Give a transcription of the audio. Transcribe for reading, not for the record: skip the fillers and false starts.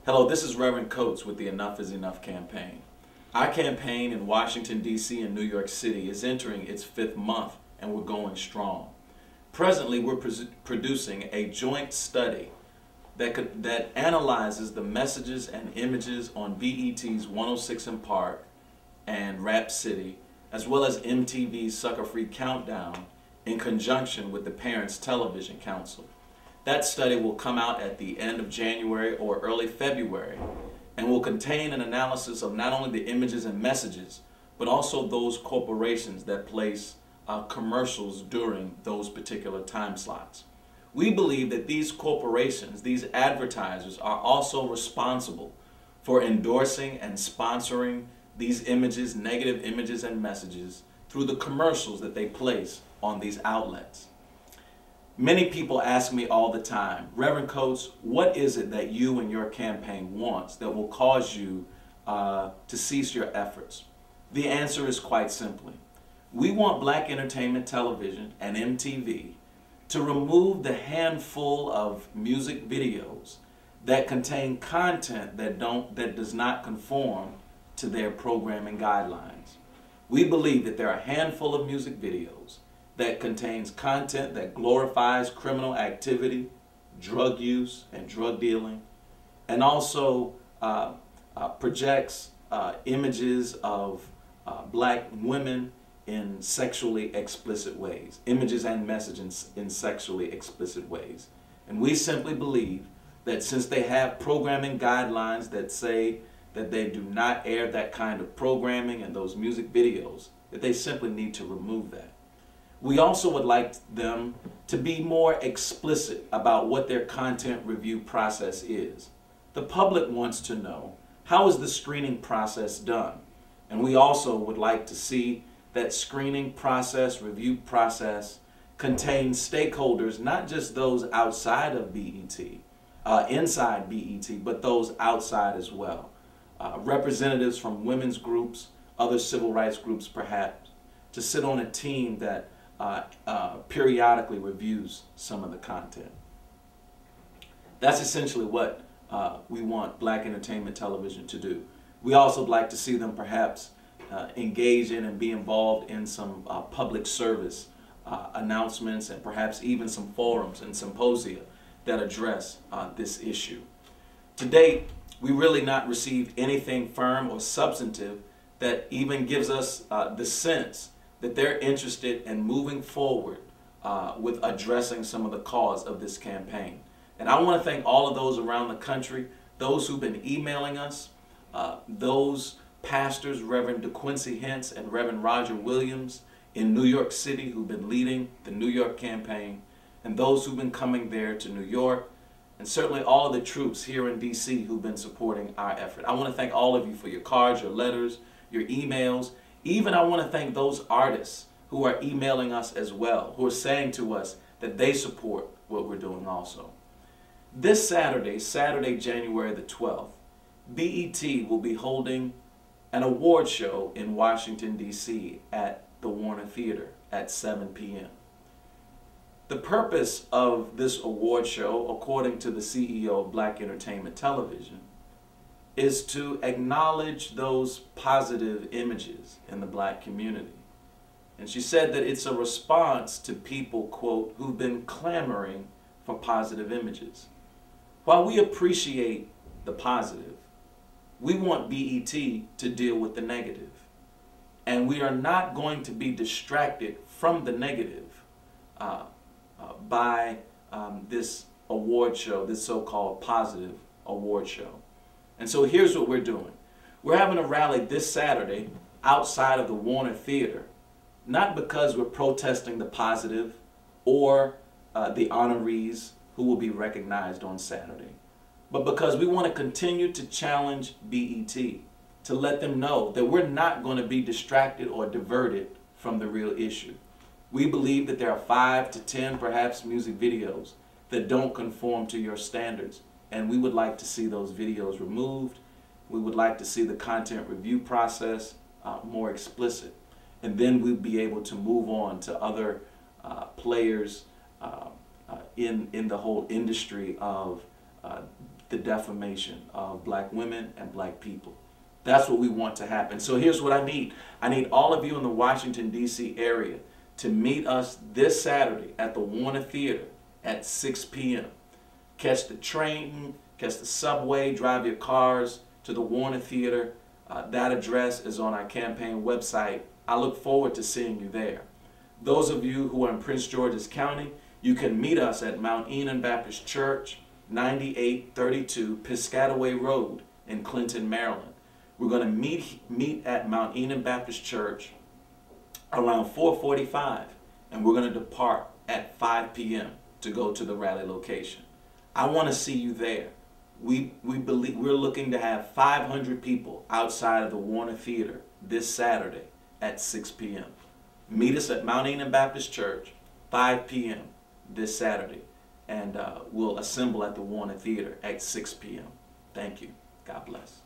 Hello, this is Reverend Coates with the Enough is Enough campaign. Our campaign in Washington, D.C. and New York City is entering its 5th month and we're going strong. Presently, we're producing a joint study that analyzes the messages and images on BET's 106 & Park and Rap City, as well as MTV's Sucker Free Countdown in conjunction with the Parents Television Council. That study will come out at the end of January or early February and will contain an analysis of not only the images and messages, but also those corporations that place commercials during those particular time slots. We believe that these corporations, these advertisers, are also responsible for endorsing and sponsoring these images, negative images and messages, through the commercials that they place on these outlets. Many people ask me all the time, Reverend Coates, what is it that you and your campaign wants that will cause you to cease your efforts? The answer is quite simply, we want Black Entertainment Television and MTV to remove the handful of music videos that contain content that does not conform to their programming guidelines. We believe that there are a handful of music videos that contains content that glorifies criminal activity, drug use and drug dealing, and also projects images of black women in sexually explicit ways, images and messages in sexually explicit ways. And we simply believe that since they have programming guidelines that say that they do not air that kind of programming and those music videos, that they simply need to remove that. We also would like them to be more explicit about what their content review process is. The public wants to know, how is the screening process done? And we also would like to see that screening process, review process, contains stakeholders, not just those outside of BET, inside BET, but those outside as well. Representatives from women's groups, other civil rights groups perhaps, to sit on a team that periodically reviews some of the content. That's essentially what we want Black Entertainment Television to do. We also would like to see them perhaps engage in and be involved in some public service announcements and perhaps even some forums and symposia that address this issue. To date, we really not received anything firm or substantive that even gives us the sense that they're interested in moving forward with addressing some of the cause of this campaign. And I want to thank all of those around the country, those who've been emailing us, those pastors, Reverend DeQuincy Hintz and Reverend Roger Williams in New York City who've been leading the New York campaign, and those who've been coming there to New York, and certainly all of the troops here in D.C. who've been supporting our effort. I want to thank all of you for your cards, your letters, your emails. Even I want to thank those artists who are emailing us as well, who are saying to us that they support what we're doing also. This Saturday, January the 12th, BET will be holding an award show in Washington, D.C. at the Warner Theater at 7 p.m. The purpose of this award show, according to the CEO of Black Entertainment Television, is to acknowledge those positive images in the black community. And she said that it's a response to people, quote, who've been clamoring for positive images. While we appreciate the positive, we want BET to deal with the negative. And we are not going to be distracted from the negative by this award show, this so-called positive award show. And so here's what we're doing. We're having a rally this Saturday outside of the Warner Theater, not because we're protesting the positive or the honorees who will be recognized on Saturday, but because we want to continue to challenge BET, to let them know that we're not going to be distracted or diverted from the real issue. We believe that there are 5 to 10 perhaps music videos that don't conform to your standards, and we would like to see those videos removed. We would like to see the content review process more explicit, and then we'll be able to move on to other players in the whole industry of the defamation of black women and black people. That's what we want to happen. So here's what I need. I need all of you in the Washington, D.C. area to meet us this Saturday at the Warner Theater at 6 p.m. Catch the train, catch the subway, drive your cars to the Warner Theater. That address is on our campaign website. I look forward to seeing you there. Those of you who are in Prince George's County, you can meet us at Mount Enon Baptist Church, 9832 Piscataway Road in Clinton, Maryland. We're going to meet at Mount Enon Baptist Church around 4:45, and we're going to depart at 5 p.m. to go to the rally location. I want to see you there. We believe we're looking to have 500 people outside of the Warner Theater this Saturday at 6 p.m. Meet us at Mount Enon Baptist Church, 5 p.m. this Saturday, and we'll assemble at the Warner Theater at 6 p.m. Thank you. God bless.